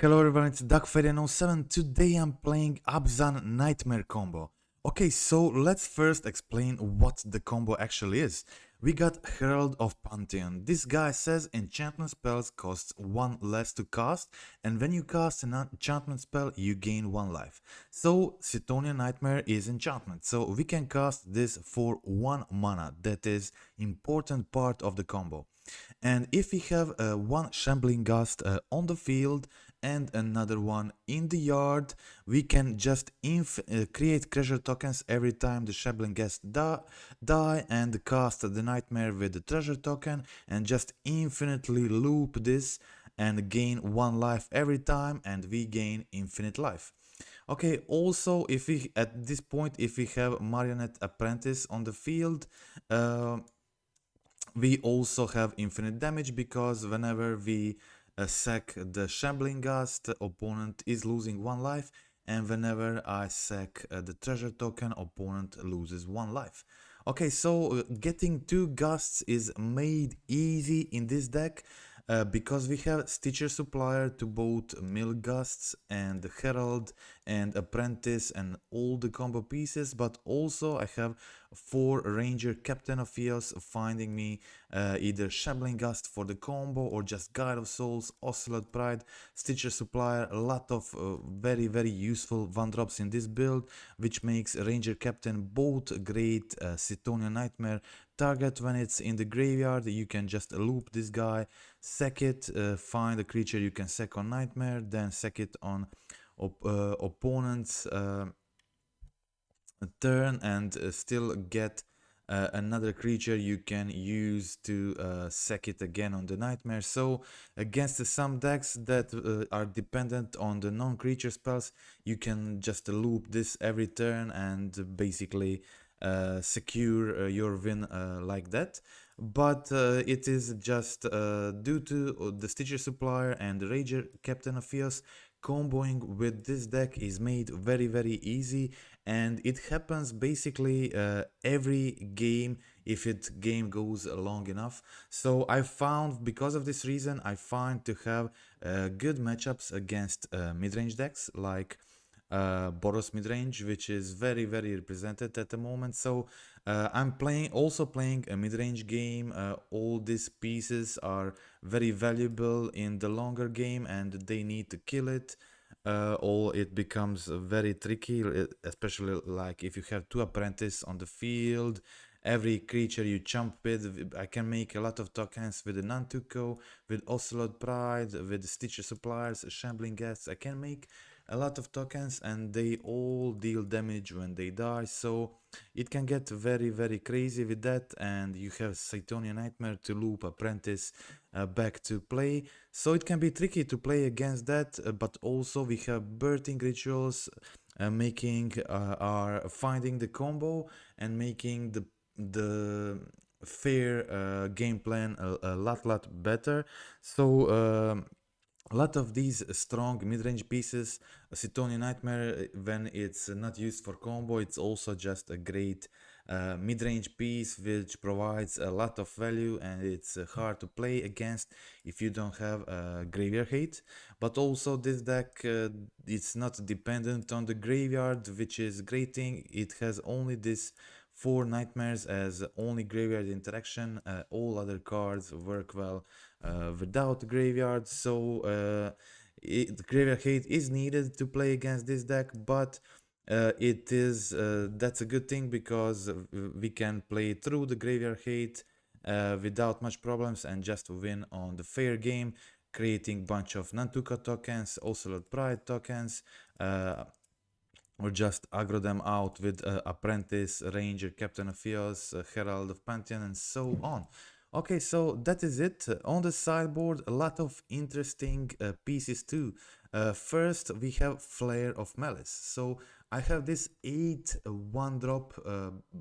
Hello everyone, it's DuckFairy07. Today I'm playing ABZAN Nightmare Combo. Okay, so let's first explain what the combo actually is. We got Herald of Pantheon. This guy says enchantment spells cost 1 less to cast, and when you cast an enchantment spell, you gain 1 life. So Chthonian Nightmare is enchantment, so we can cast this for 1 mana. That is important part of the combo. And if we have one Shambling Ghast on the field and another one in the yard, we can just create treasure tokens every time the Shambling Ghast die and cast the Nightmare with the treasure token and just infinitely loop this and gain 1 life every time, and we gain infinite life. Okay, also if we at this point if we have Marionette Apprentice on the field, we also have infinite damage because whenever we sack the Shambling Ghast, the opponent is losing 1 life, and whenever I sack the treasure token, opponent loses 1 life. Okay, so getting 2 Ghasts is made easy in this deck because we have Stitcher Supplier to both mill Ghasts and Herald and Apprentice and all the combo pieces, but also I have 4 Ranger-Captain of Eos finding me either Shambling Ghast for the combo or just Guide of Souls, Ocelot Pride, Stitcher Supplier, a lot of very useful 1-drops in this build, which makes Ranger-Captain both great Chthonian Nightmare target when it's in the graveyard. You can just loop this guy, sack it, find a creature you can sack on Nightmare, then sack it on opponent's turn and still get another creature you can use to sack it again on the Nightmare. So against some decks that are dependent on the non-creature spells, you can just loop this every turn and basically secure your win like that. But it is just due to the Stitcher Supplier and the Ranger-Captain of Eos, comboing with this deck is made very easy, and it happens basically every game if it game goes long enough. So I found, because of this reason, I find to have good matchups against mid-range decks like Boros midrange, which is very represented at the moment. So I'm also playing a midrange game. All these pieces are very valuable in the longer game and they need to kill it. Or it becomes very tricky, especially like if you have 2 apprentices on the field. Every creature you jump with, I can make a lot of tokens with the Nantuko, with Ocelot Pride, with Stitcher Suppliers, Shambling Ghast. I can make a lot of tokens and they all deal damage when they die, so it can get very crazy with that, and you have Chthonian Nightmare to loop Apprentice back to play, so it can be tricky to play against that. But also we have Birthing Rituals making finding the combo and making the fair game plan a lot better. So a lot of these strong mid-range pieces, Chthonian Nightmare, when it's not used for combo, it's also just a great mid-range piece which provides a lot of value, and it's hard to play against if you don't have graveyard hate. But also this deck, it's not dependent on the graveyard, which is great thing. It has only this 4 nightmares as only graveyard interaction. All other cards work well without graveyard, so the graveyard hate is needed to play against this deck, but that's a good thing because we can play through the graveyard hate without much problems and just win on the fair game, creating bunch of Nantuka tokens, Ocelot Pride tokens, or just aggro them out with Apprentice, Ranger, Captain of Eos, Herald of Pantheon, and so on. Okay, so that is it. On the sideboard, a lot of interesting pieces too. First, we have Flare of Malice. So I have this 8 1-drop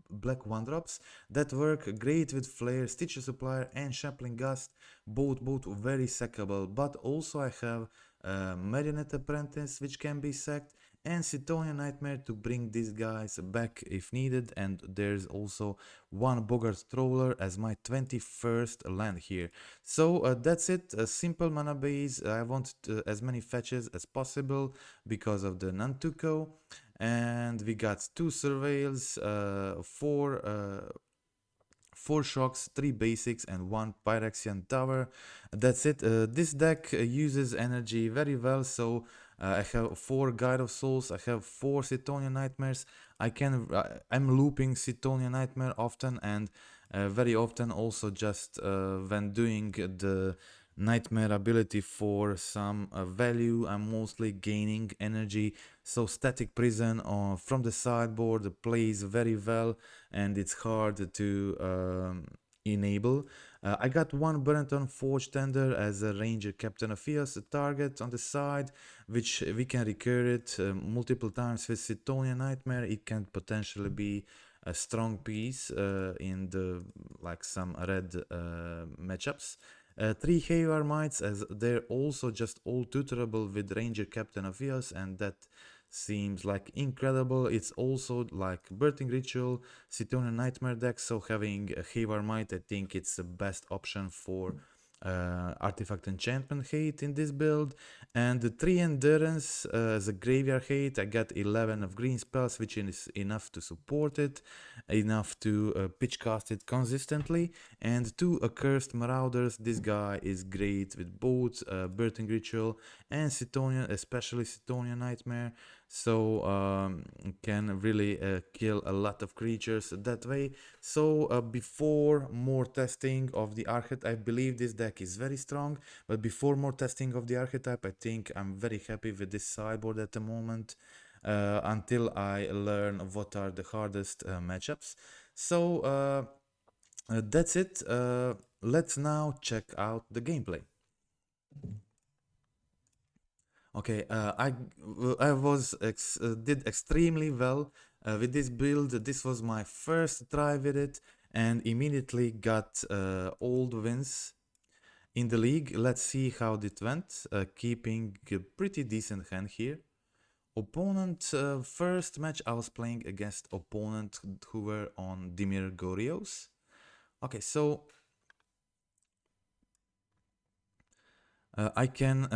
black 1-drops that work great with Flare, Stitcher Supplier, and Shambling Ghast. Both very sackable. But also I have Marionette Apprentice, which can be sacked, and Chthonian Nightmare to bring these guys back if needed. And there's also one Bogart Troller as my 21st land here. So that's it, a simple mana base. I want as many fetches as possible because of the Nantuko. And we got 2 surveils, 4 shocks, 3 basics, and 1 Pyrexian tower. That's it. This deck uses energy very well, so I have 4 Guide of Souls, I have 4 Chthonian Nightmares. I'm looping Chthonian Nightmare often, and very often also just when doing the Nightmare ability for some value, I'm mostly gaining energy. So Static Prison from the sideboard plays very well, and it's hard to enable. I got 1 Burrenton Forge Tender as a Ranger-Captain of Eos target on the side, which we can recur it multiple times with Chthonian Nightmare. It can potentially be a strong piece in the some red matchups. 3 Haywire Mites, as they're also just all tutorable with Ranger-Captain of Eos, and that seems like incredible. It's also like Birthing Ritual, Chthonian Nightmare deck, so having a Haywire Mite, I think it's the best option for Artifact Enchantment hate in this build. And the 3 Endurance as a Graveyard hate, I got 11 of green spells, which is enough to support it, enough to pitch cast it consistently. And 2 Accursed Marauders, this guy is great with both Birthing Ritual and Chthonian, especially Chthonian Nightmare, so can really kill a lot of creatures that way. So before more testing of the archetype, I believe this deck is very strong, but before more testing of the archetype, I think I'm very happy with this sideboard at the moment, until I learn what are the hardest matchups. So that's it. Let's now check out the gameplay. Okay, I did extremely well with this build. This was my first try with it, and immediately got all the wins in the league. Let's see how it went. Keeping a pretty decent hand here. Opponent, first match I was playing against opponent who were on Dimir Gorios. Okay, so I can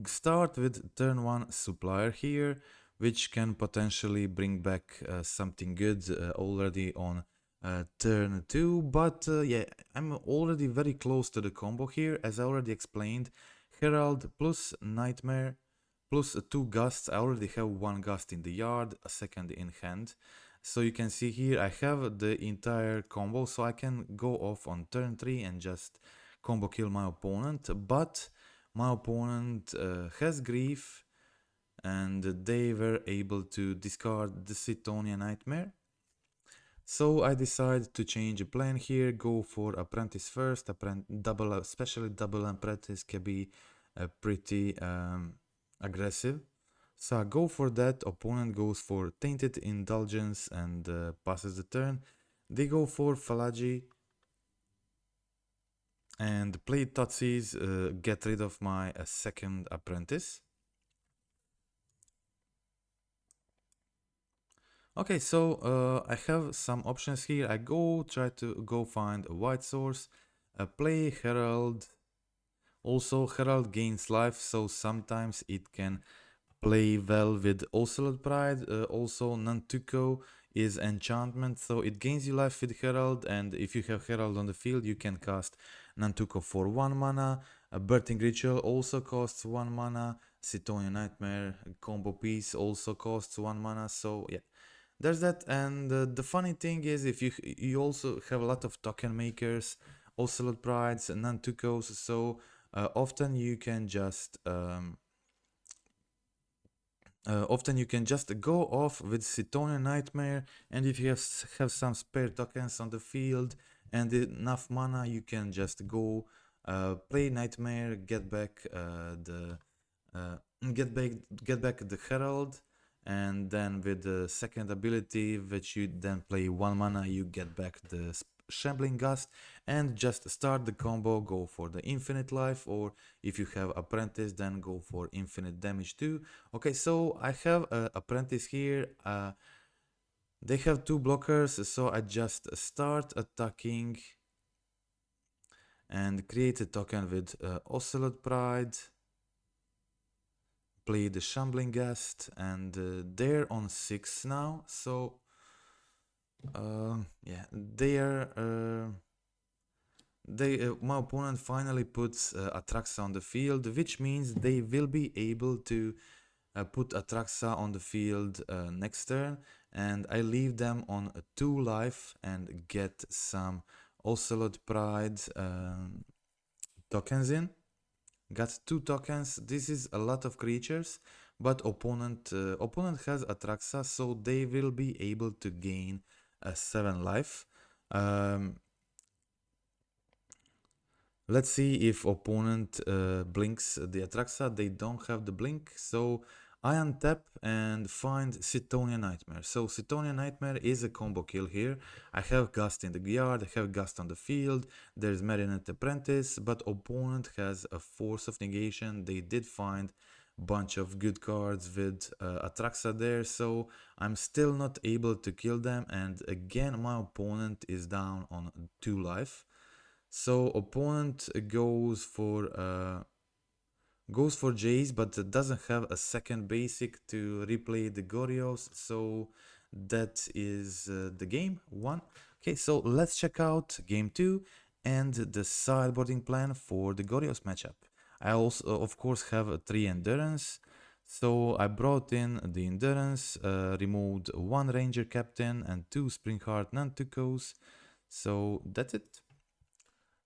start with turn 1 supplier here, which can potentially bring back something good already on turn 2, but yeah, I'm already very close to the combo here, as I already explained. Herald plus Nightmare plus 2 Gusts. I already have 1 Gust in the yard, a second in hand. So you can see here I have the entire combo, so I can go off on turn 3 and just combo kill my opponent, but my opponent has grief, and they were able to discard the Chthonian Nightmare. So I decided to change a plan here, go for Apprentice first. Especially double Apprentice can be pretty aggressive. So I go for that, opponent goes for Tainted Indulgence and passes the turn. They go for Phalagi and play Totsis, get rid of my second Apprentice. Okay, so I have some options here. I try to go find a white source, play Herald. Also, Herald gains life, so sometimes it can play well with Ocelot Pride. Also, Nantuko is enchantment, so it gains you life with Herald, and if you have Herald on the field, you can cast Nantuko for 1 mana. A Birthing Ritual also costs 1 mana. Chthonian Nightmare combo piece also costs 1 mana, so yeah. There's that, and the funny thing is, if you also have a lot of token makers, Ocelot Prides, Nantukos, so often you can just go off with Chthonian Nightmare, and if you have some spare tokens on the field and enough mana, you can just go play Nightmare, get back the Herald, and then with the second ability, which you then play 1 mana, you get back Shambling Ghast and just start the combo. Go for the infinite life, or if you have Apprentice, then go for infinite damage too. Okay, so I have Apprentice here. They have 2 blockers, so I just start attacking and create a token with Ocelot Pride. Play the Shambling Ghast, and they're on 6 now, so yeah, my opponent finally puts Atraxa on the field, which means they will be able to put Atraxa on the field next turn, and I leave them on 2 life and get some Ocelot Pride tokens in. Got 2 tokens. This is a lot of creatures, but opponent has Atraxa, so they will be able to gain 7 life. Let's see if opponent blinks the Atraxa. They don't have the blink, so I untap and find Chthonian Nightmare. So Chthonian Nightmare is a combo kill here. I have Ghast in the yard, I have Ghast on the field, there's Marionette Apprentice, but opponent has a Force of Negation. They did find a bunch of good cards with Atraxa there, so I'm still not able to kill them, and again my opponent is down on 2 life. So opponent goes for Jace, but doesn't have a second basic to replay the Gorios, so that is the game 1. Okay, so let's check out game 2 and the sideboarding plan for the Gorios matchup. I also, of course, have 3 endurance, so I brought in the endurance, removed 1 Ranger-Captain and 2 Springheart Nantukos, so that's it.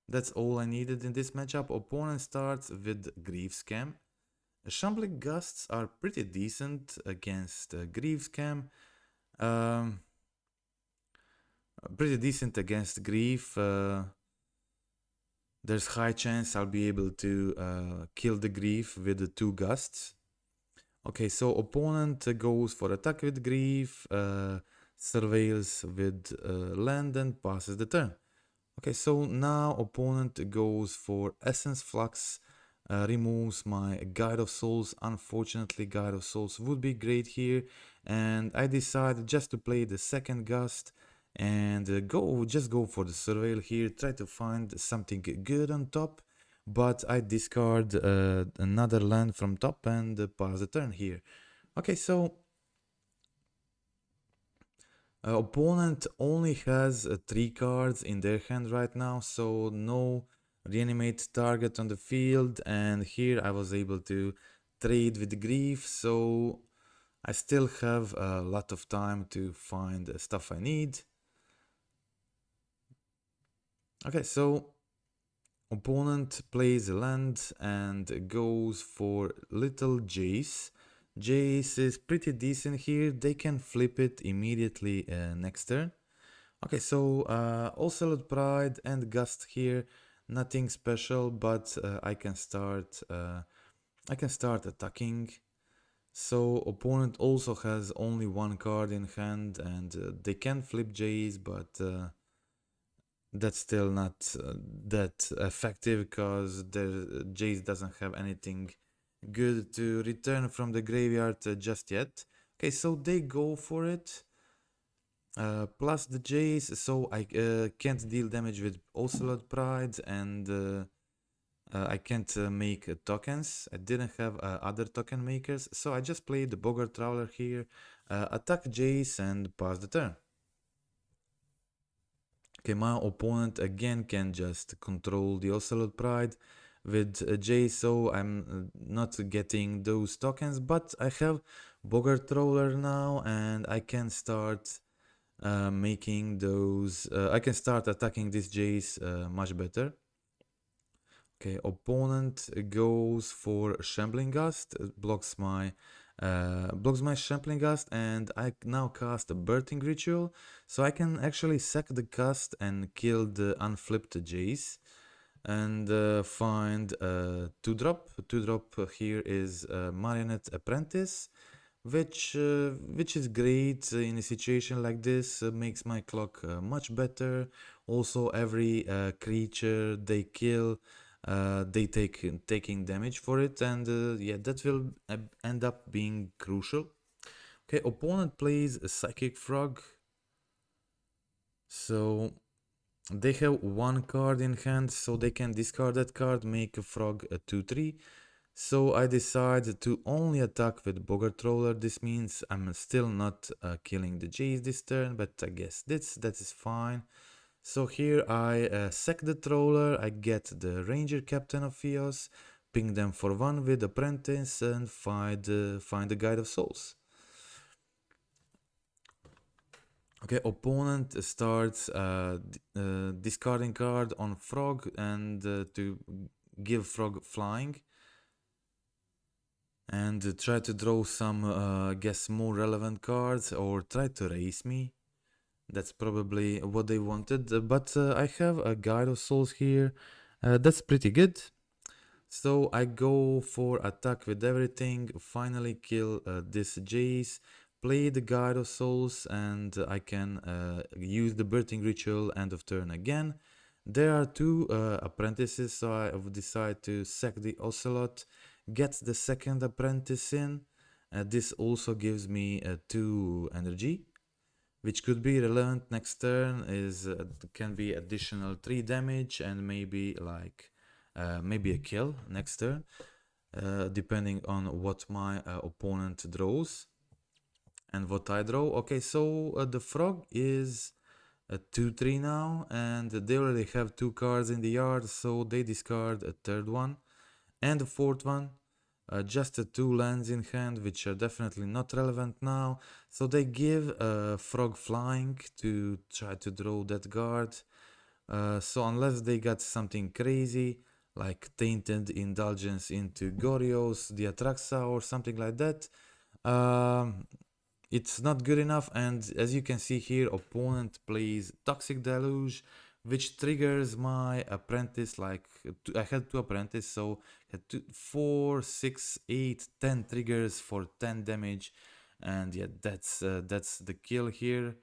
That's all I needed in this matchup. Opponent starts with Grief Scam. Shambling Ghasts are pretty decent against Grief Scam. Pretty decent against Grief. There's high chance I'll be able to kill the Grief with the 2 Ghasts. Okay, so opponent goes for attack with Grief, surveils with land and passes the turn. Okay, so now opponent goes for Essence Flux, removes my Guide of Souls. Unfortunately, Guide of Souls would be great here, and I decided just to play the second Gust and just go for the Surveil here, try to find something good on top, but I discard another land from top and pass the turn here. Okay, so opponent only has 3 cards in their hand right now, so no reanimate target on the field, and here I was able to trade with Grief, so I still have a lot of time to find stuff I need. Okay, so opponent plays a land and goes for little Jace. Jace is pretty decent here. They can flip it immediately next turn. Okay, so Ocelot Pride and Ghast here, nothing special, but I can start attacking. So opponent also has only 1 card in hand, and they can flip Jace, but that's still not that effective because the Jace doesn't have anything good to return from the graveyard just yet. Okay, so they go for it. Plus the Jace, so I can't deal damage with Ocelot Pride, and I can't make tokens. I didn't have other token makers, so I just played the Boggart Traveler here, attack Jace and pass the turn. Okay, my opponent again can just control the Ocelot Pride with Jace, so I'm not getting those tokens, but I have Boggart Traveler now, and I can start making those. I can start attacking this Jace much better. Okay, opponent goes for Shambling Ghast, blocks my Shambling Ghast, and I now cast a Birthing Ritual, so I can actually sack the cast and kill the unflipped Jace, and find 2-drop. 2-drop here is Marionette Apprentice, which is great in a situation like this. Makes my clock much better. Also, every creature they kill, they taking damage for it, and yeah, that will end up being crucial. Okay, opponent plays a Psychic Frog, so they have one card in hand, so they can discard that card, make a frog a 2/3. So I decide to only attack with Boggart Roller. This means I'm still not killing the Jace this turn, but I guess that is fine. So here I sack the Troller, I get the Ranger-Captain of Eos, ping them for 1 with Apprentice, and find the Guide of Souls. Okay, opponent starts discarding card on Frog and to give Frog flying. And try to draw some, guess, more relevant cards, or try to raise me. That's probably what they wanted, but I have a Guide of Souls here. That's pretty good. So I go for attack with everything, finally kill this Jace, play the Guide of Souls, and I can use the Birthing Ritual end of turn again. There are 2 apprentices, so I would decide to sack the Ocelot, get the second apprentice in. This also gives me 2 energy, which could be relevant next turn. Is can be additional 3 damage and maybe like maybe a kill next turn, depending on what my opponent draws and what I draw. Okay, so the frog is a 2/3 now, and they already have 2 cards in the yard, so they discard a third one and a fourth one. Just the 2 lands in hand, which are definitely not relevant now. So they give Frog flying to try to draw that guard. So unless they got something crazy, like Tainted Indulgence into Gorios, the Atraxa, or something like that, it's not good enough. And as you can see here, opponent plays Toxic Deluge, which triggers my apprentice. Like I had 2 apprentice, so I had 4, 6, 8, 10 triggers for 10 damage, and yeah, that's the kill here.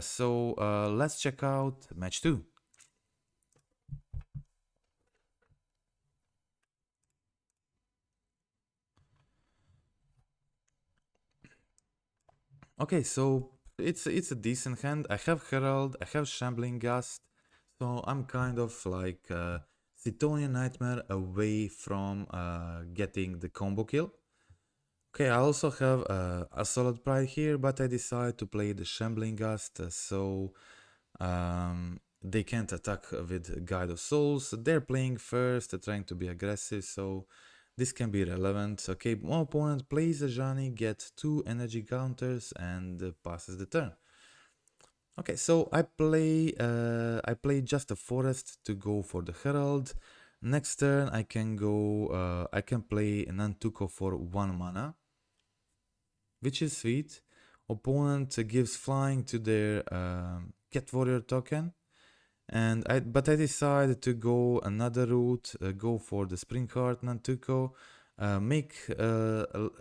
So let's check out match 2. Okay, so it's a decent hand. I have Herald, I have Shambling Ghast, so I'm kind of like Chthonian Nightmare away from getting the combo kill. Okay, I also have Ocelot Pride here, but I decide to play the Shambling Ghast, so they can't attack with Guide of Souls. They're playing first, trying to be aggressive, so this can be relevant. Okay, one opponent plays a Ajani, gets 2 energy counters, and passes the turn. Okay, so I play just a forest to go for the Herald. Next turn I can go, I can play Nantuko for 1 mana, which is sweet. Opponent gives flying to their Cat Warrior token, and but I decided to go another route, go for the Springheart Nantuko, make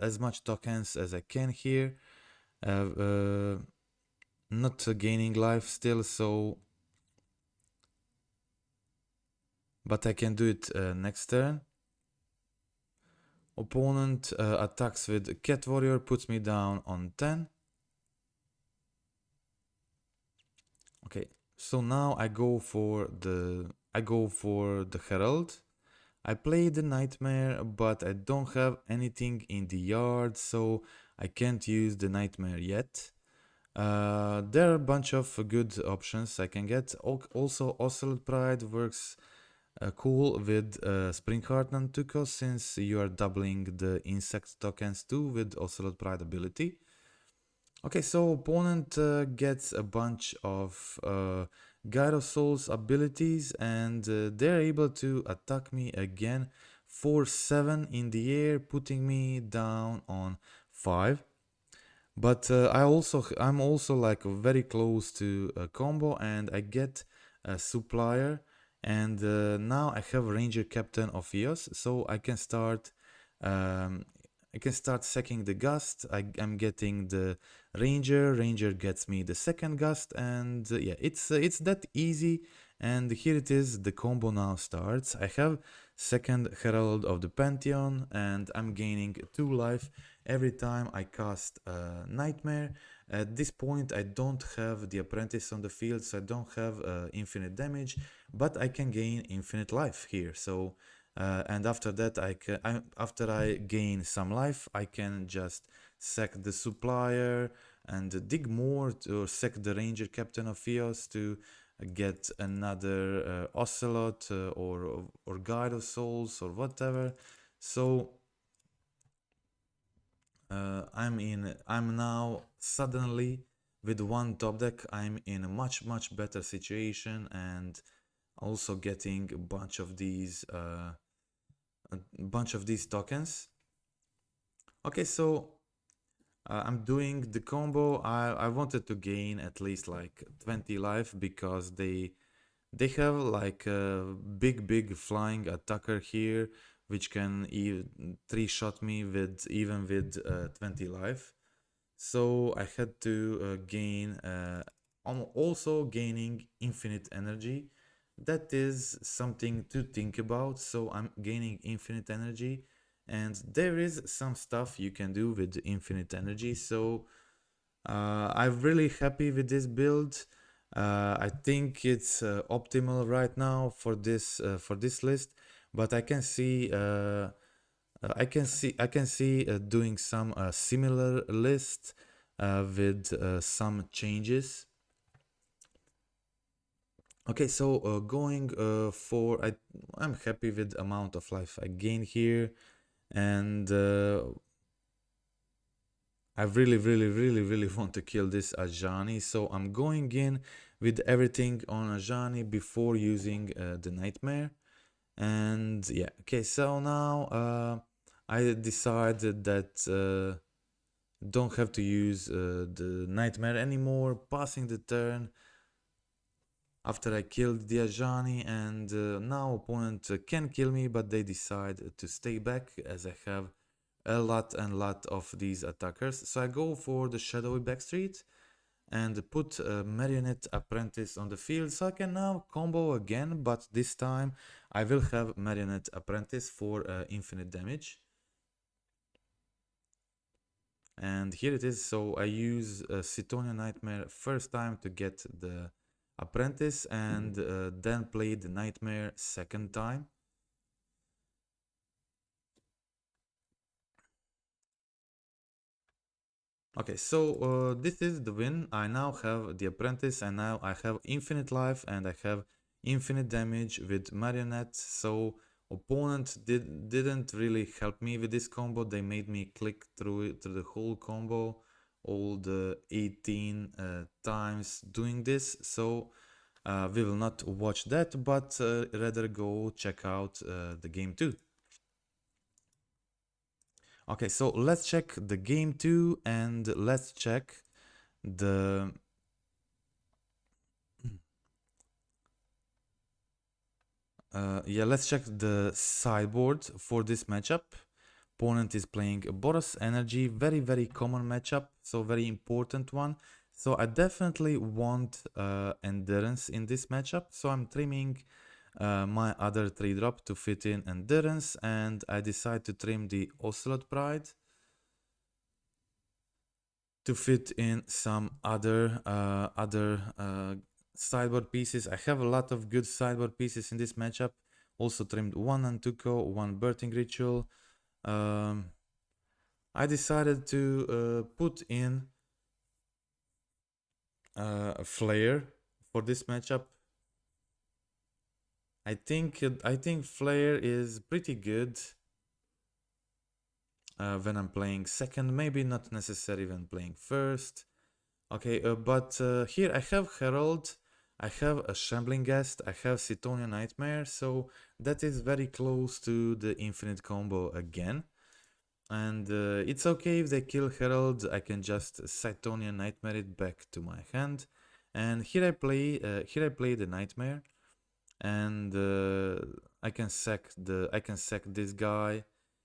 as much tokens as I can here, not gaining life still, so but I can do it next turn. Opponent attacks with Cat Warrior, puts me down on 10. Okay, so now I go for the Herald. I play the Nightmare, but I don't have anything in the yard, so I can't use the Nightmare yet. There are a bunch of good options I can get. Also, Ocelot Pride works cool with Springheart Nantuko, since you are doubling the insect tokens too with Ocelot Pride ability. Okay, so opponent gets a bunch of Guide of Souls abilities, and they're able to attack me again for 7 in the air, putting me down on 5. But I'm also like very close to a combo, and I get a supplier, and now I have Ranger-Captain of Eos, so I can start I can start sacking the Ghast. I'm getting the Ranger. Ranger gets me the second Ghast, and yeah, it's that easy. And here it is. The combo now starts. I have second Herald of the Pantheon, and I'm gaining 2 life every time I cast Nightmare. At this point, I don't have the Apprentice on the field, so I don't have infinite damage, but I can gain infinite life here. So. And after that, after I gain some life, I can just sack the supplier and dig more, or sack the Ranger-Captain of Eos to get another Ocelot or Guide of Souls or whatever. So I'm now suddenly with one top deck. I'm in a much better situation, and also getting a bunch of these tokens. Okay, so I'm doing the combo. I wanted to gain at least like 20 life, because they have like a big flying attacker here, which can even 3-shot me with 20 life. So I had to gain also gaining infinite energy. That is something to think about. So I'm gaining infinite energy, and there is some stuff you can do with infinite energy. So I'm really happy with this build. I think it's optimal right now for this list, but I can see doing some similar list with some changes. Okay, so going for I'm happy with the amount of life I gain here, and I really want to kill this Ajani, so I'm going in with everything on Ajani before using the Nightmare. And yeah, okay, so now I decided that don't have to use the Nightmare anymore, passing the turn after I killed the Ajani, and now opponent can kill me, but they decide to stay back as I have a lot of these attackers. So I go for the shadowy backstreet and put Marionette Apprentice on the field, so I can now combo again, but this time I will have Marionette Apprentice for infinite damage. And here it is. So I use Chthonian Nightmare first time to get the Apprentice, and then play the Nightmare second time. Okay, so this is the win. I now have the Apprentice, and now I have infinite life, and I have infinite damage with Marionette. So opponent didn't really help me with this combo. They made me click through the whole combo, all the 18 times doing this. So we will not watch that, but rather go check out the game 2. Okay, so let's check the game 2, and let's check the let's check the sideboard for this matchup. Opponent is playing Boros Energy, very common matchup, so very important one. So I definitely want Endurance in this matchup, so I'm trimming my other 3-drop to fit in Endurance, and I decide to trim the Ocelot Pride to fit in some other sideboard pieces. I have a lot of good sideboard pieces in this matchup. Also trimmed 1 Antuco, 1 Birthing Ritual. I decided to put in a Flare for this matchup. I think Flare is pretty good when I'm playing second, maybe not necessary when playing first. Okay, but here I have Herald, I have a Shambling Ghast, I have Chthonian Nightmare, so that is very close to the infinite combo again. And it's okay if they kill Herald, I can just Chthonian Nightmare it back to my hand. And here I play the Nightmare, and I can sack this guy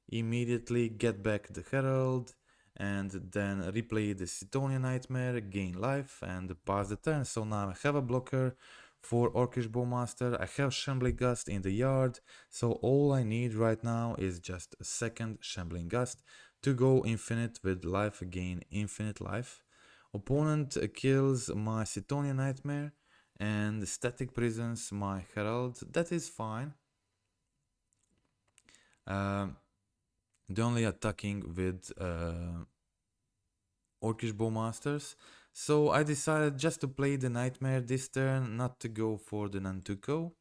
immediately get back the Herald, and then replay the Chthonian Nightmare, gain life, and pass the turn. So now I have a blocker for Orcish Bowmaster, I have Shambling Ghast in the yard, so all I need right now is just a second Shambling Ghast to go infinite with life, gain infinite life. Opponent kills my Chthonian Nightmare and static prisons my Herald. That is fine. They're only attacking with Orcish Bowmasters. So I decided just to play the Nightmare this turn, not to go for the Nantuko.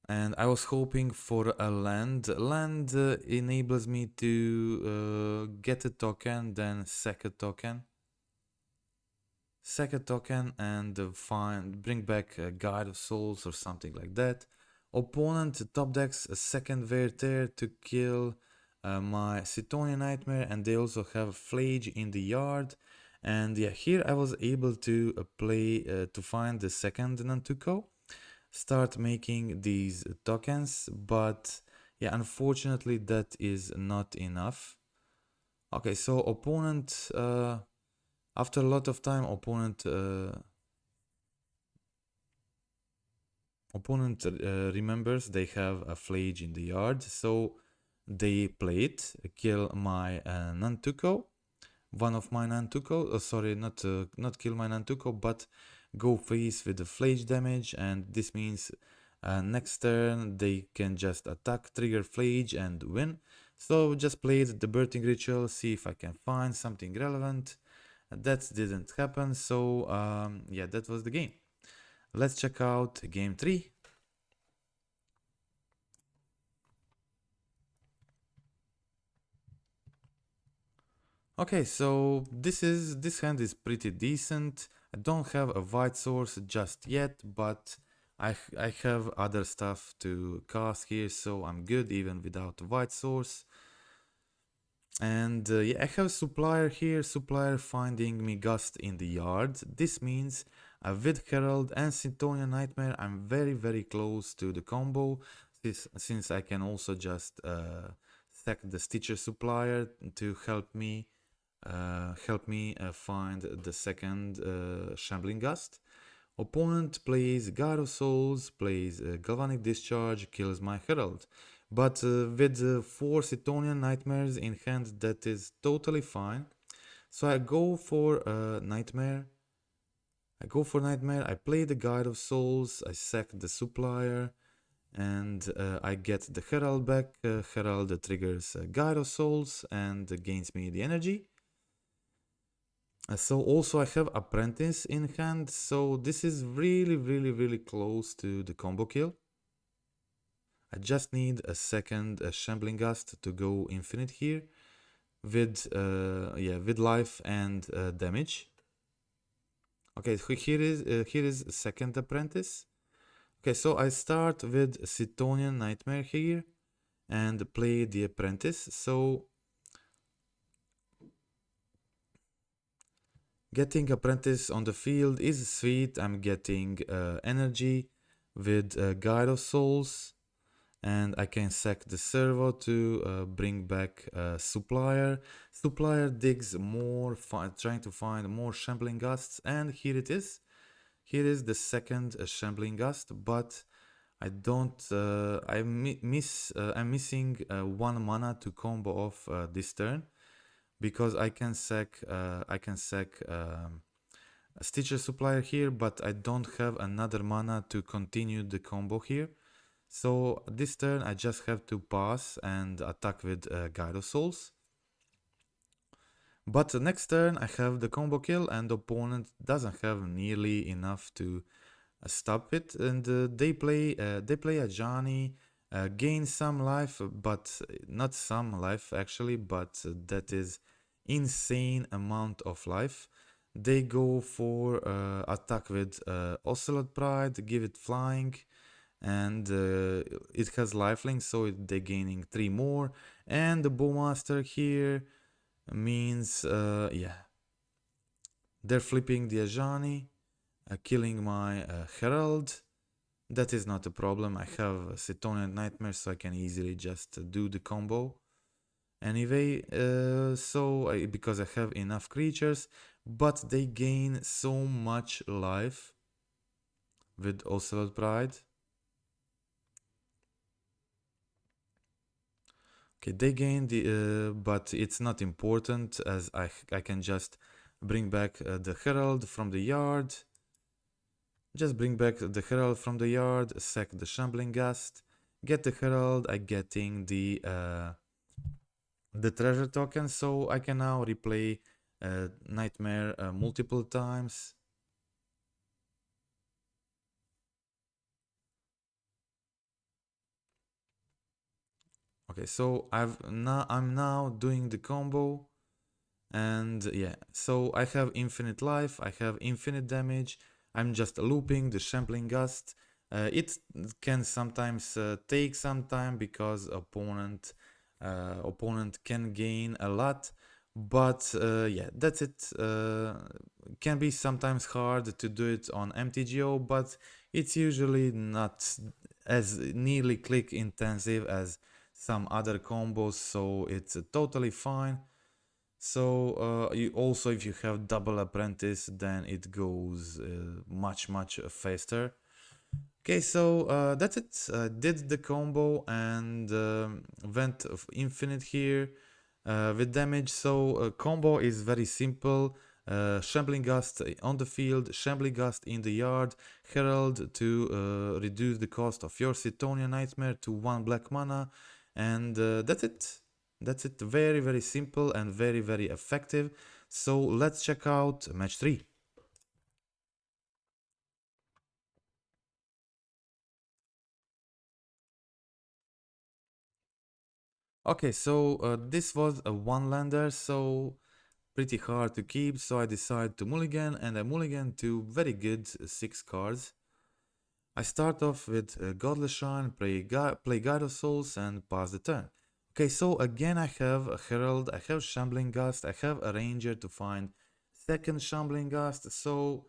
And I was hoping for a land. Land enables me to get a token, then sack a token. Sack a token and bring back a Guide of Souls or something like that. Opponent top decks a second Verter to kill my Chthonian Nightmare, and they also have Flage in the yard. And yeah, here I was able to play to find the second Nantuko, start making these tokens, but yeah, unfortunately that is not enough. Okay, so opponent after a lot of time, opponent remembers they have a Flage in the yard, so they play it, kill my Nantuko, one of my Nantuko. Sorry, not kill my Nantuko, but go face with the Flage damage, and this means next turn they can just attack, trigger Flage, and win. So just played the Birthing Ritual, see if I can find something relevant. That didn't happen, so yeah, that was the game. Let's check out game 3. Okay, so this hand is pretty decent. I don't have a white source just yet, but I have other stuff to cast here, so I'm good even without a white source. And yeah, I have supplier here, supplier finding me Ghast in the yard. This means with Herald and Chthonian Nightmare, I'm very close to the combo, since I can also just stack the Stitcher supplier to help me find the second Shambling Ghast. Opponent plays Guide of Souls, plays Galvanic Discharge, kills my Herald. But with 4 Chthonian Nightmares in hand, that is totally fine. So I go for Nightmare. I play the Guide of Souls, I sack the Supplier, and I get the Herald back. Herald triggers Guide of Souls and gains me the energy. So also I have Apprentice in hand, so this is really close to the combo kill. I just need a second Shambling Ghast to go infinite here with with life and damage. Okay, here is second Apprentice. Okay, so I start with Chthonian Nightmare here and play the Apprentice. So getting Apprentice on the field is sweet. I'm getting energy with Guide of Souls, and I can sack the servo to bring back Supplier. Supplier digs more, trying to find more Shambling Ghasts, and here it is. Here is the second Shambling Ghast, but I don't. I'm missing 1 mana to combo off this turn, because I can sack a Stitcher Supplier here, but I don't have another mana to continue the combo here. So this turn I just have to pass and attack with Guide of Souls. But the next turn I have the combo kill, and the opponent doesn't have nearly enough to stop it, and they play a Johnny, gain some life, but not some life actually, but that is insane amount of life. They go for attack with Ocelot Pride, give it flying, and it has lifelink, so they're gaining 3 more. And the Bowmaster here means yeah, they're flipping the Ajani, killing my Herald. That is not a problem. I have Chthonian Nightmare, so I can easily just do the combo. Anyway, because I have enough creatures, but they gain so much life with Ocelot Pride. Okay, they gain the, but it's not important as I can just bring back the Herald from the yard. Just bring back the Herald from the yard, sack the Shambling Ghast, get the Herald. I getting the treasure token, so I can now replay Nightmare multiple times. Okay, so I'm now doing the combo, and yeah, so I have infinite life, I have infinite damage. I'm just looping the Shambling Ghast. It can sometimes take some time because opponent can gain a lot, but yeah, that's it. Can be sometimes hard to do it on MTGO, but it's usually not as nearly click intensive as some other combos, so it's totally fine. So you also, if you have double apprentice, then it goes much faster. Okay, so that's it. Did the combo and went of infinite here with damage. So combo is very simple. Shambling Ghast on the field, Shambling Ghast in the yard, Herald to reduce the cost of your Chthonian Nightmare to 1 black mana, and that's it. That's it. Very simple and very effective. So let's check out match 3. Okay, so this was a one-lander, so pretty hard to keep, so I decided to mulligan, and I mulligan to very good 6 cards. I start off with Godless Shrine, play Guide of Souls, and pass the turn. Okay, so again I have a Herald, I have Shambling Ghast, I have a Ranger to find second Shambling Ghast, so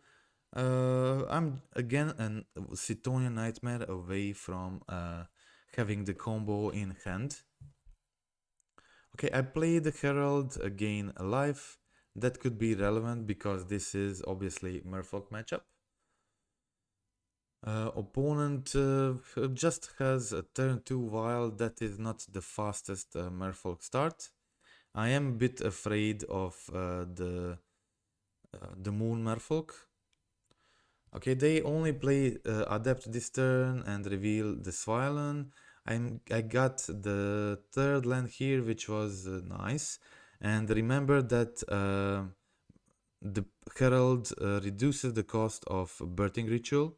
I'm again a Chthonian Nightmare away from having the combo in hand. Okay, I played the Herald, gain a life. That could be relevant because this is obviously Merfolk matchup. Opponent just has a turn 2 wild. That is not the fastest Merfolk start. I am a bit afraid of the Moon Merfolk. Okay, they only play Adept this turn and reveal the Svilen. I got the third land here, which was nice. And remember that the Herald reduces the cost of Birthing Ritual.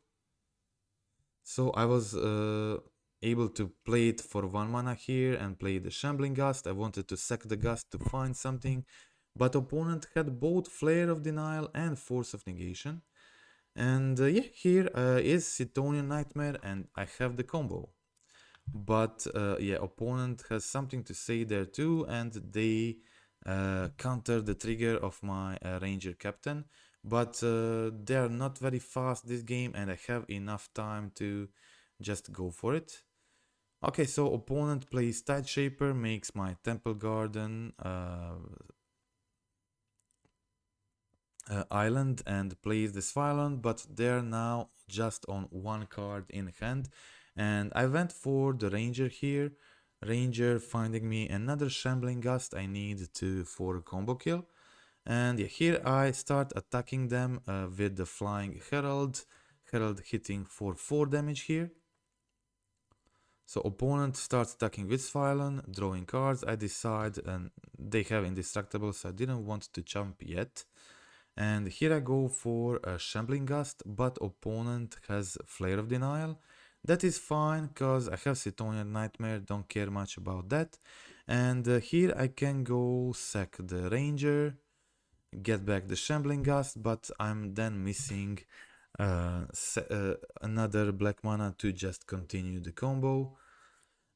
So I was able to play it for 1 mana here and play the Shambling Ghast. I wanted to sack the Ghast to find something, but opponent had both Flare of Denial and Force of Negation. And yeah, here is Chthonian Nightmare, and I have the combo. But yeah, opponent has something to say there too, and they counter the trigger of my Ranger-Captain. But they are not very fast this game, and I have enough time to just go for it. Okay, so opponent plays Tide Shaper, makes my Temple Garden island and plays this island, but they're now just on 1 card in hand. And I went for the Ranger here. Ranger finding me another Shambling Ghast I need for a combo kill. And yeah, here I start attacking them with the Flying Herald. Herald hitting for 4 damage here. So opponent starts attacking with Svilen, drawing cards. I decide, and they have Indestructible, so I didn't want to jump yet. And here I go for a Shambling Ghast, but opponent has Flare of Denial. That is fine, because I have Chthonian Nightmare, don't care much about that. And here I can go sack the Ranger, get back the Shambling Ghast, but I'm then missing another black mana to just continue the combo.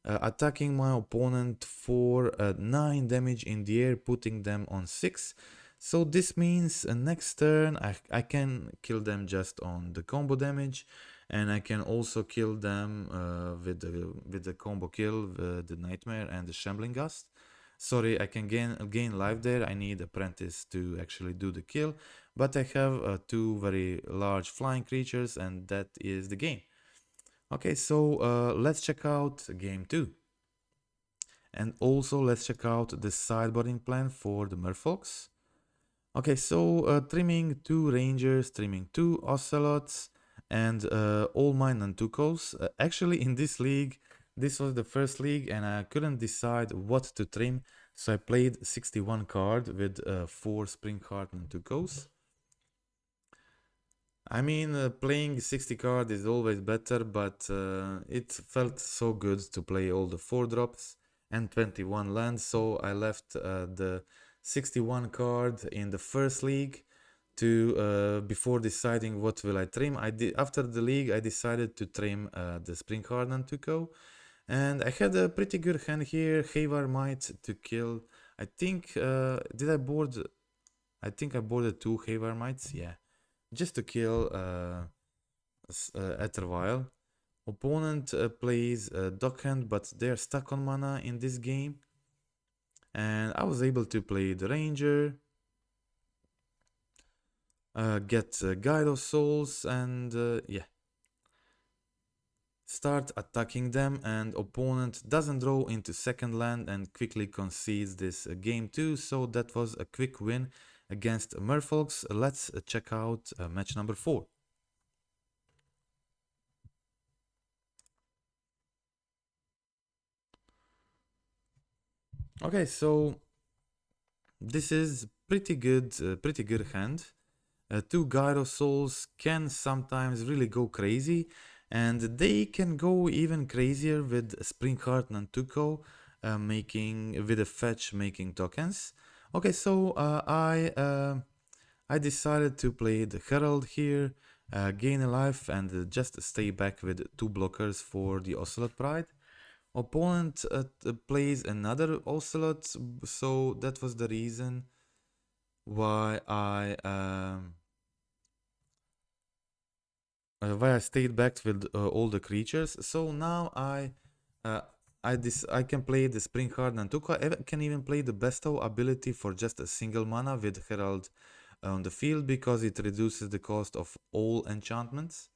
Attacking my opponent for 9 damage in the air, putting them on 6. So this means next turn I can kill them just on the combo damage, and I can also kill them with the combo kill, the Nightmare and the Shambling Ghast. Sorry, I can gain life there. I need Apprentice to actually do the kill, but I have two very large flying creatures, and that is the game. Okay, so let's check out game 2. And also let's check out the sideboarding plan for the Merfolks. Okay, so trimming 2 Rangers, trimming 2 Ocelots, and all my Nantukos. Actually, in this league, this was the first league, and I couldn't decide what to trim, so I played 61 card with 4 Spring Heart Nantukos. I mean, playing 60 card is always better, but it felt so good to play all the 4 drops and 21 lands, so I left the 61 card in the first league to before deciding what will I trim. After the league I decided to trim the Spring Heart Nantuko, and I had a pretty good hand here. Havar Might to kill. I think did I board? I think I boarded 2 Havar Mites. Yeah, just to kill Ethervile. Opponent plays Dockhand, but they're stuck on mana in this game. And I was able to play the Ranger, get Guide of Souls, and yeah. Start attacking them, and opponent doesn't draw into second land and quickly concedes this game 2. So that was a quick win against Merfolks. Let's check out match number 4. Okay, so this is pretty good hand. 2 Gyro Souls can sometimes really go crazy, and they can go even crazier with Spring Heart Nantuko, making with a fetch making tokens. Okay, so I decided to play the Herald here, gain a life, and just stay back with 2 blockers for the Ocelot Pride. Opponent plays another Ocelot, so that was the reason why I stayed back with all the creatures. So now uh, I can play the Spring Heart Nantuko. I can even play the Bestow ability for just a single mana with Herald on the field, because it reduces the cost of all enchantments.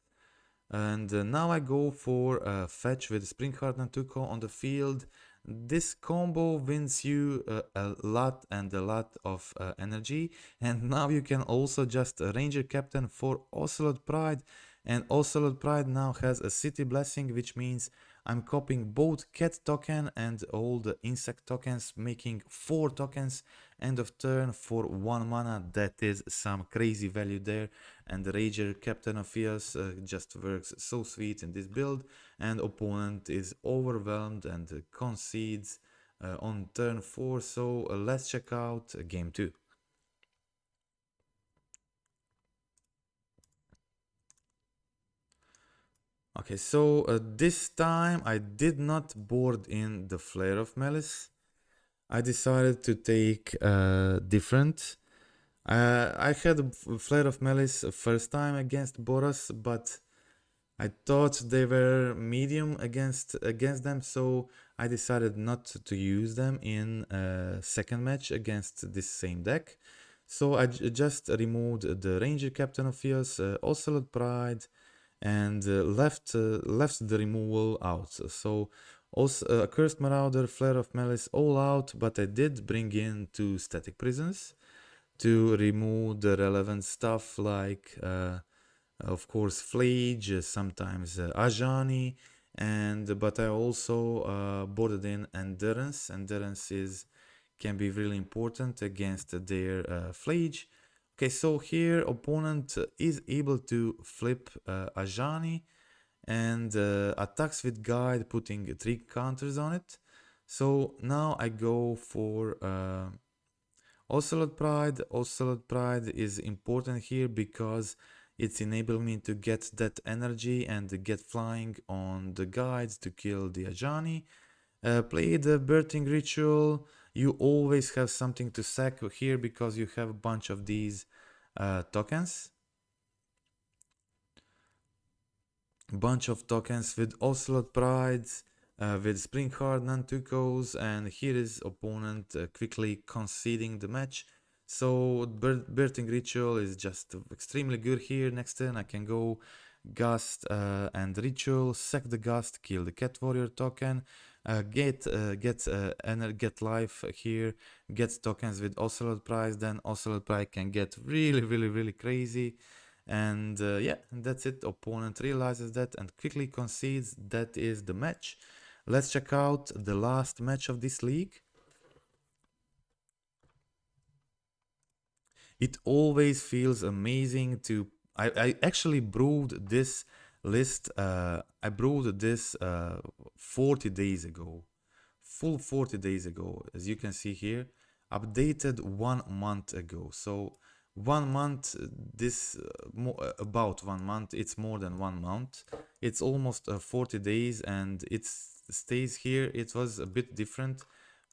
And now I go for fetch with Spring Heart Nantuko on the field. This combo wins you a lot and a lot of energy. And now you can also just Ranger-Captain for Ocelot Pride. And Ocelot Pride now has a City Blessing, which means I'm copying both cat token and all the insect tokens, making 4 tokens end of turn for 1 mana. That is some crazy value there. And the Ranger-Captain of Eos just works so sweet in this build, and opponent is overwhelmed and concedes on turn 4. So let's check out game 2. Okay, so this time I did not board in the Flare of Malice. I decided to take different. I had Flare of Malice first time against Boros, but I thought they were medium against them, so I decided not to use them in second match against this same deck. So I just removed the Ranger-Captain of Eos, Ocelot Pride, and left the removal out. So also Cursed Marauder, Flare of Malice, all out, but I did bring in 2 Static Prisons to remove the relevant stuff like of course Flage, sometimes Ajani, but I also boarded in Endurance. Endurance can be really important against their Flage. Okay, so here opponent is able to flip Ajani and attacks with Guide, putting 3 counters on it. So now I go for Ocelot Pride. Ocelot Pride is important here because it's enabling me to get that energy and get flying on the Guides to kill the Ajani. Play the Birthing Ritual. You always have something to sack here because you have a bunch of these tokens. bunch of tokens with Ocelot Pride, with Springhard Nantukos, and here is opponent quickly conceding the match. So Birthing Ritual is just extremely good here. Next turn I can go Ghast and Ritual, sack the Ghast, kill the Cat Warrior token, get life here, get tokens with Ocelot Pride, then Ocelot Pride can get really crazy. And yeah, that's it. Opponent realizes that and quickly concedes. That is the match. Let's check out the last match of this league. It always feels amazing to... I actually brewed this list. I brewed this 40 days ago. Full 40 days ago, as you can see here. Updated 1 month ago. So 1 month, about 1 month, it's more than 1 month. It's almost 40 days and it stays here. It was a bit different.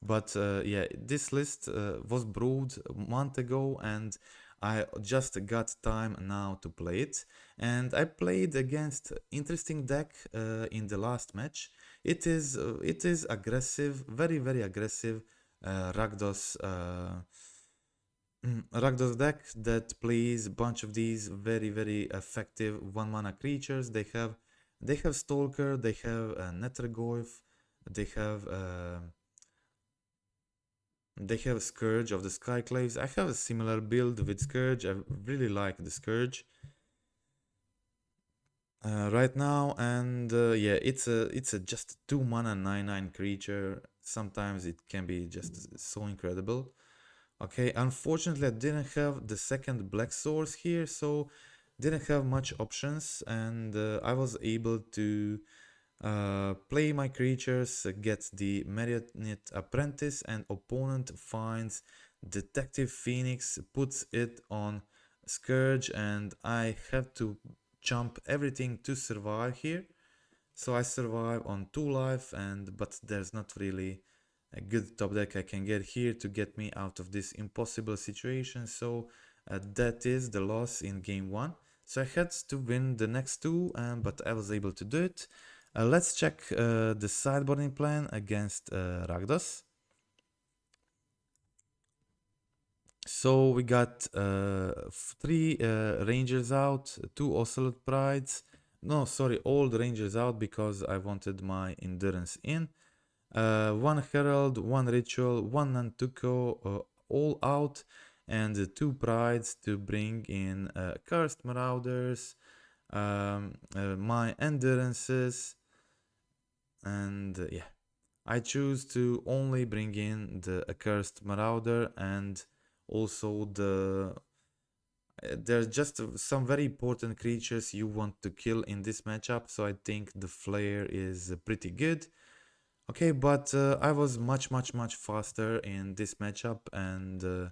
But yeah, this list was brewed a month ago and I just got time now to play it. And I played against interesting deck in the last match. It is aggressive, very aggressive Rakdos Rakdos deck that plays a bunch of these very effective 1-mana creatures. They have Stalker, they have Nethergoyf, they have Scourge of the Skyclaves. I have a similar build with Scourge. I really like the Scourge right now, and yeah, it's a just 2-mana 9/9 creature. Sometimes it can be just so incredible. Okay, unfortunately I didn't have the second black source here, so didn't have much options, and I was able to play my creatures, get the Marionette Apprentice, and opponent finds Detective Phoenix, puts it on Scourge, and I have to jump everything to survive here. So I survive on 2 life, but there's not really a good top deck I can get here to get me out of this impossible situation. So that is the loss in game 1. So I had to win the next 2, but I was able to do it. Let's check the sideboarding plan against Rakdos. So we got 3 Rangers out, 2 Ocelot Prides. No, sorry, all the Rangers out because I wanted my Endurance in. 1 Herald, 1 Ritual, 1 Nantuko, all out, and 2 Prides to bring in Cursed Marauders, my Endurances, and yeah, I choose to only bring in the Accursed Marauder, and also there's just some very important creatures you want to kill in this matchup, so I think the Flare is pretty good. Okay, but I was much faster in this matchup, and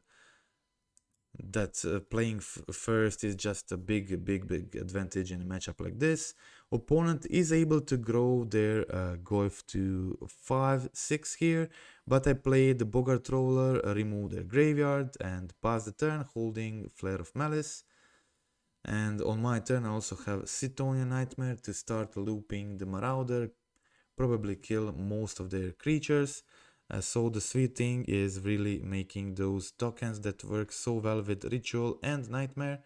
that playing first is just a big advantage in a matchup like this. Opponent is able to grow their Goyf to 5/6 here, but I played the Bogart Roller, remove their graveyard, and pass the turn holding Flare of Malice. And on my turn I also have Chthonian Nightmare to start looping the Marauder, probably kill most of their creatures. So the sweet thing is really making those tokens that work so well with Ritual and Nightmare.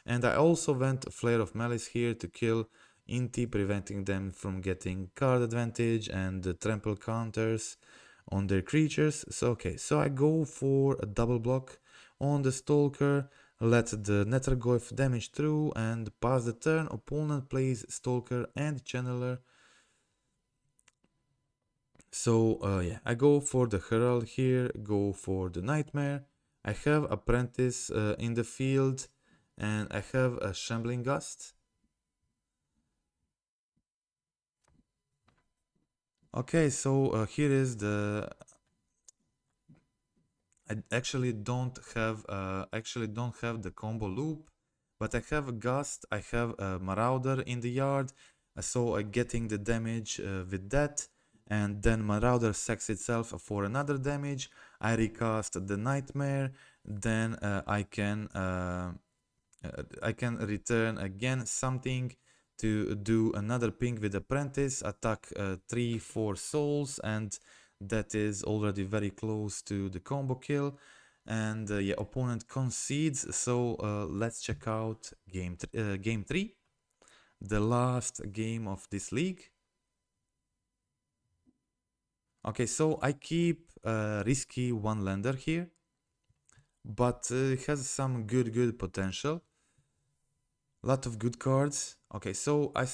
And I also went Flare of Malice here to kill Inti, preventing them from getting card advantage and trample counters on their creatures. So okay, so I go for a double block on the Stalker, let the Nethergoyf damage through and pass the turn. Opponent plays Stalker and Channeler. So yeah, I go for the Herald here, go for the Nightmare. I have Apprentice in the field, and I have a Shambling Ghast. Okay, so here is the... I actually don't have the combo loop, but I have a Ghast, I have a Marauder in the yard, so I'm getting the damage with that. And then Marauder sacks itself for another damage. I recast the Nightmare, then I can return again something to do another ping with Apprentice, attack 3-4 souls, and that is already very close to the combo kill. And yeah, opponent concedes. So let's check out game 3, the last game of this league. Okay, so I keep risky one lander here, but it has some good potential. Lot of good cards. Okay, so I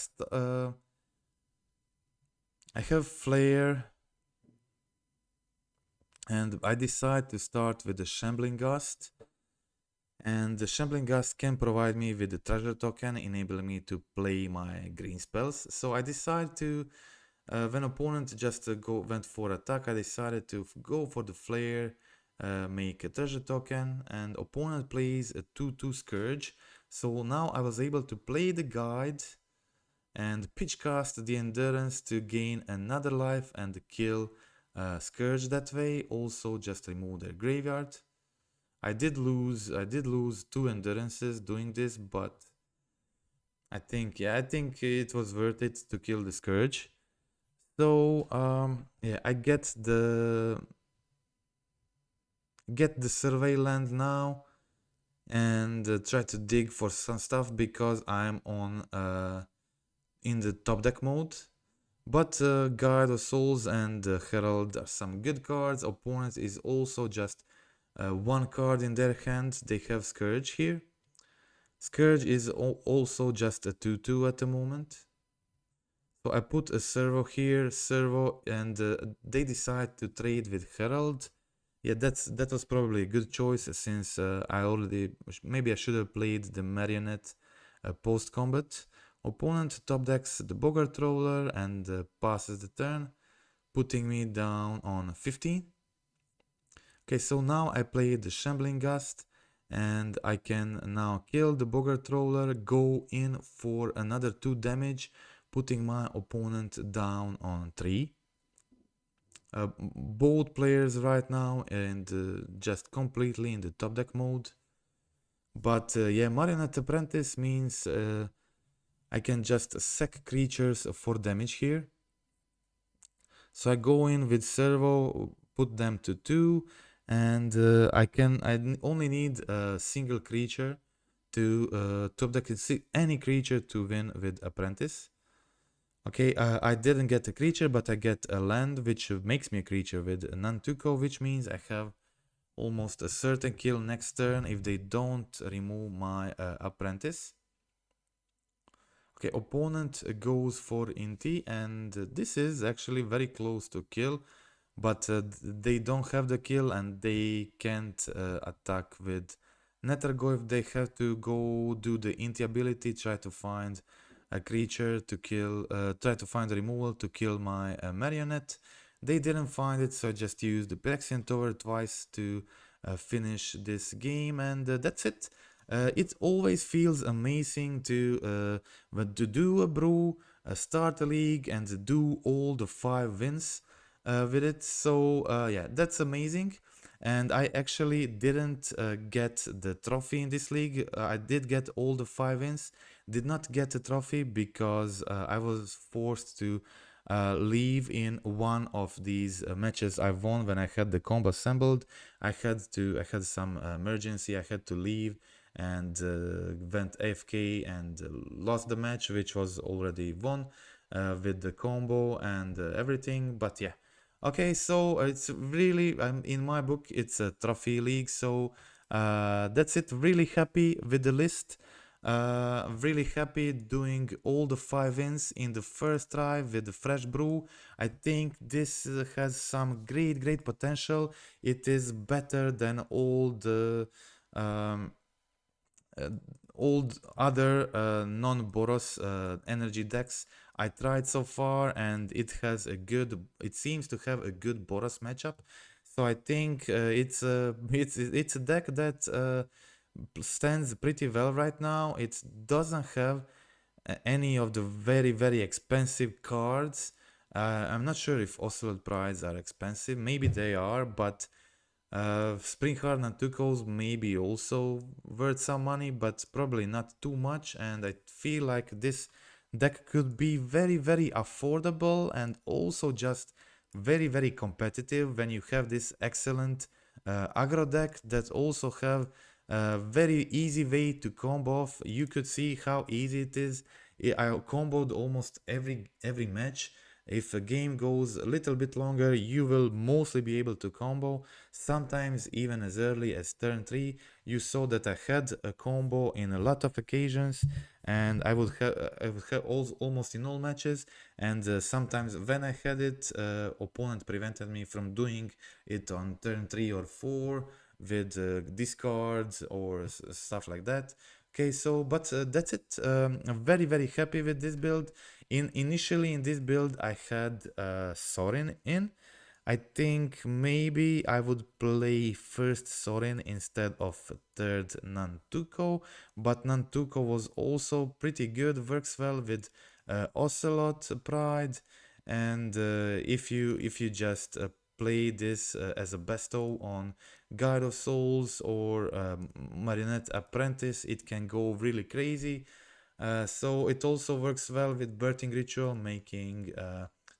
have Flare, and I decide to start with the Shambling Ghast. And the Shambling Ghast can provide me with the treasure token, enabling me to play my green spells. So I decide to, when opponent just went for attack, I decided to go for the Flare, make a treasure token, and opponent plays a 2/2 Scourge. So now I was able to play the guide and pitch cast the endurance to gain another life and kill Scourge that way. Also just remove their graveyard. I did lose 2 endurances doing this, but I think it was worth it to kill the Scourge. So yeah, I get the survey land now and try to dig for some stuff because I'm on in the top deck mode. But Guide of Souls and Herald are some good cards. Opponent is also just one card in their hand. They have Scourge here. Scourge is also just a 2/2 at the moment. So I put a servo here, and they decide to trade with Herald. Yeah, that was probably a good choice since maybe I should have played the Marionette post-combat. Opponent top decks the Boggart Roller and passes the turn, putting me down on 15. Okay, so now I play the Shambling Ghast, and I can now kill the Boggart Roller, go in for another 2 damage, putting my opponent down on 3. Both players right now and just completely in the top deck mode. But yeah, Marionette Apprentice means I can just sack creatures for damage here. So I go in with servo, put them to 2, and I only need a single creature to top deck any creature to win with Apprentice. Okay, I didn't get a creature, but I get a land, which makes me a creature with a non-tuco, which means I have almost a certain kill next turn if they don't remove my Apprentice. Okay, opponent goes for Inti, and this is actually very close to kill, but they don't have the kill and they can't attack with Nethergo. They have to go do the Inti ability, try to find a creature to kill, try to find a removal to kill my Marionette. They didn't find it, so I just used the Pyrexian Tower twice to finish this game, and that's it. It always feels amazing to do a brew, start a league, and do all the 5 wins with it. So yeah, that's amazing. And I actually didn't get the trophy in this league. I did get all the 5 wins, did not get the trophy because I was forced to leave in one of these matches I won when I had the combo assembled. I had some emergency, I had to leave and went AFK and lost the match, which was already won with the combo and everything. But yeah, okay, so it's really, in my book, it's a trophy league. So that's it. Really happy with the list. Really happy doing all the 5 wins in the first try with the fresh brew. I think this has some great potential. It is better than all the old other non-Boros energy decks I tried so far, and it seems to have a good Boros matchup. So I think it's a deck that stands pretty well right now. It doesn't have any of the very expensive cards. I'm not sure if Ocelot Prides are expensive. Maybe they are, but Springhard and Tucos maybe also worth some money, but probably not too much. And I feel like this deck could be very affordable and also just very competitive when you have this excellent aggro deck that also have a very easy way to combo off. You could see how easy it is. I comboed almost every match. If a game goes a little bit longer, you will mostly be able to combo, sometimes even as early as turn 3. You saw that I had a combo in a lot of occasions, and I would have almost in all matches, and sometimes when I had it, opponent prevented me from doing it on turn 3 or 4 with discards or stuff like that. Okay, so but that's it. I'm very happy with this build. Initially in this build I had Sorin in. I think maybe I would play first Sorin instead of third Nantuko, but Nantuko was also pretty good, works well with Ocelot Pride, and if you just play this as a bestow on Guide of Souls or Marionette Apprentice, it can go really crazy. So it also works well with Birthing Ritual, making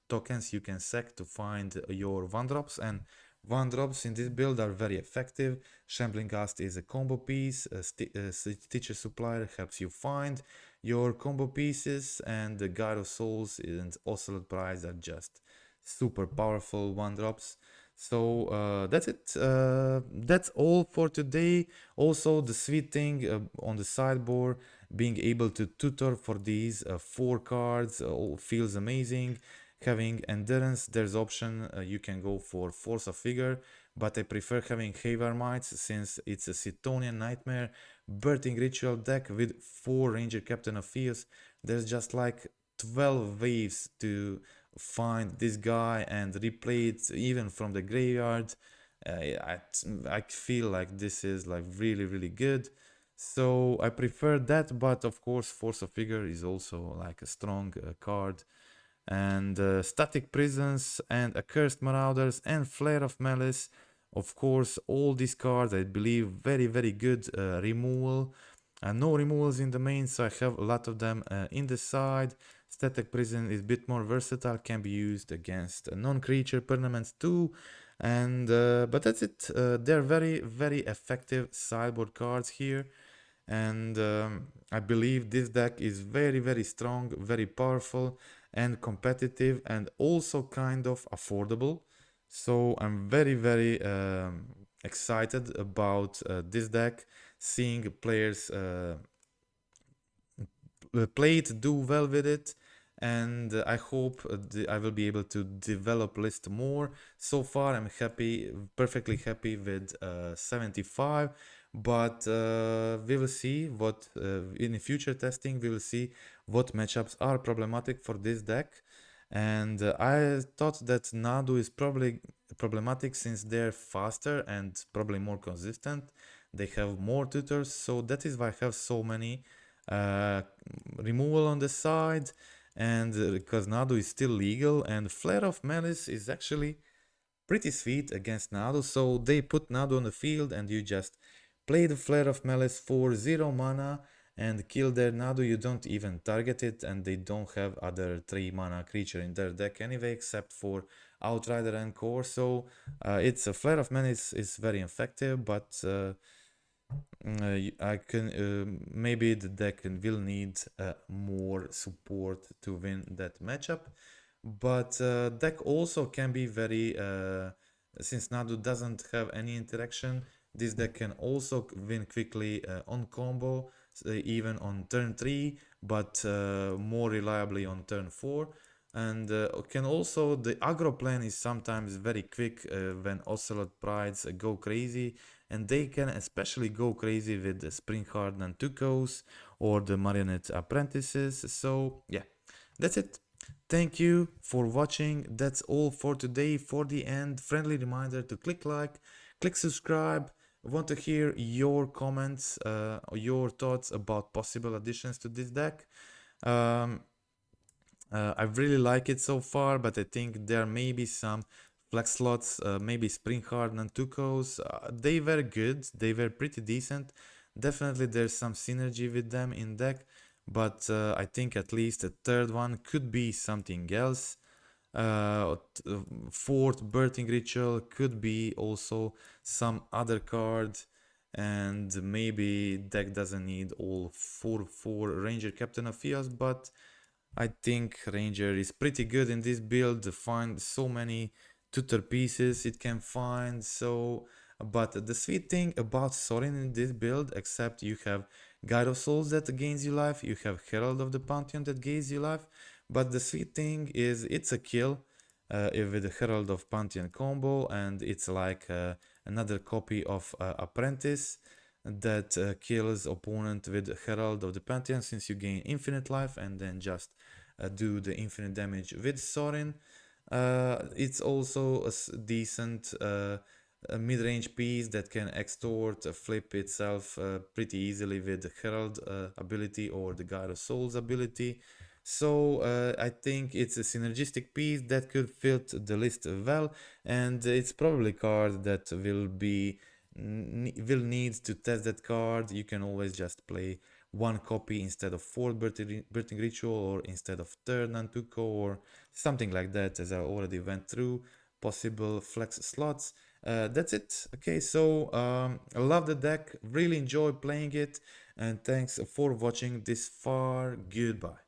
tokens you can sack to find your 1-drops, and 1-drops in this build are very effective. Shambling Ghast is a combo piece, Stitcher Supplier helps you find your combo pieces, and the Guide of Souls and Ocelot Pride are just super powerful 1-drops. So that's it. That's all for today. Also, the sweet thing on the sideboard, being able to tutor for these 4 cards feels amazing. Having endurance, there's option you can go for force of figure, but I prefer having Havar Mites since it's a Chthonian Nightmare birthing ritual deck with 4 Ranger-Captain of Eos. There's just like 12 waves to find this guy and replay it even from the graveyard. I feel like this is like really good. So I prefer that, but of course Force of Figure is also like a strong card. And Static Prisons and Accursed Marauders and Flare of Malice. Of course, all these cards I believe very good removal. No removals in the main, so I have a lot of them in the side. Static Prison is a bit more versatile, can be used against non-creature permanents too. And but that's it. They're very effective sideboard cards here, and I believe this deck is very strong, very powerful and competitive, and also kind of affordable. So I'm very excited about this deck, seeing players play it, do well with it, and I hope I will be able to develop list more. So far I'm happy, perfectly happy with 75, but we will see what in the future testing we will see what matchups are problematic for this deck. And I thought that Nadu is probably problematic since they're faster and probably more consistent. They have more tutors, so that is why I have so many removal on the side, and because Nadu is still legal, and Flare of Malice is actually pretty sweet against Nadu, so they put Nadu on the field and you just play the Flare of Malice for 0 mana and kill their Nadu. You don't even target it, and they don't have other 3 mana creature in their deck anyway, except for Outrider and Core, so it's a Flare of Malice is very effective, but I can maybe the deck will need more support to win that matchup, but deck also can be very since Nadu doesn't have any interaction, this deck can also win quickly on combo, even on turn 3, but more reliably on turn 4. And can also, the aggro plan is sometimes very quick when Ocelot Prides go crazy, and they can especially go crazy with the Springhard Nantukos or the Marionette Apprentices. So yeah, that's it. Thank you for watching. That's all for today. For the end, friendly reminder to click like, click subscribe. I want to hear your comments, your thoughts about possible additions to this deck. I really like it so far, but I think there may be some flex slots, maybe Springhard and Tukos. They were good, they were pretty decent. Definitely there's some synergy with them in deck, but I think at least a third one could be something else. Fourth birthing ritual could be also some other card, and maybe deck doesn't need all 4/4 Ranger-Captain of Eos, but I think Ranger is pretty good in this build to find so many tutor pieces it can find. So, but the sweet thing about Sorin in this build, except you have Guide of Souls that gains you life, you have Herald of the Pantheon that gains you life, but the sweet thing is it's a kill with the Herald of Pantheon combo, and it's like another copy of Apprentice that kills opponent with Herald of the Pantheon, since you gain infinite life and then just do the infinite damage with Sorin. It's also a decent a mid-range piece that can extort, flip itself pretty easily with the Herald ability or the Guide of Souls ability. So I think it's a synergistic piece that could fit the list well, and it's probably a card that will need to test that card. You can always just play one copy instead of 4 birthing ritual, or instead of TURN3 or something like that, as I already went through possible flex slots. That's it. Okay, so I love the deck, really enjoy playing it, and thanks for watching this far. Goodbye.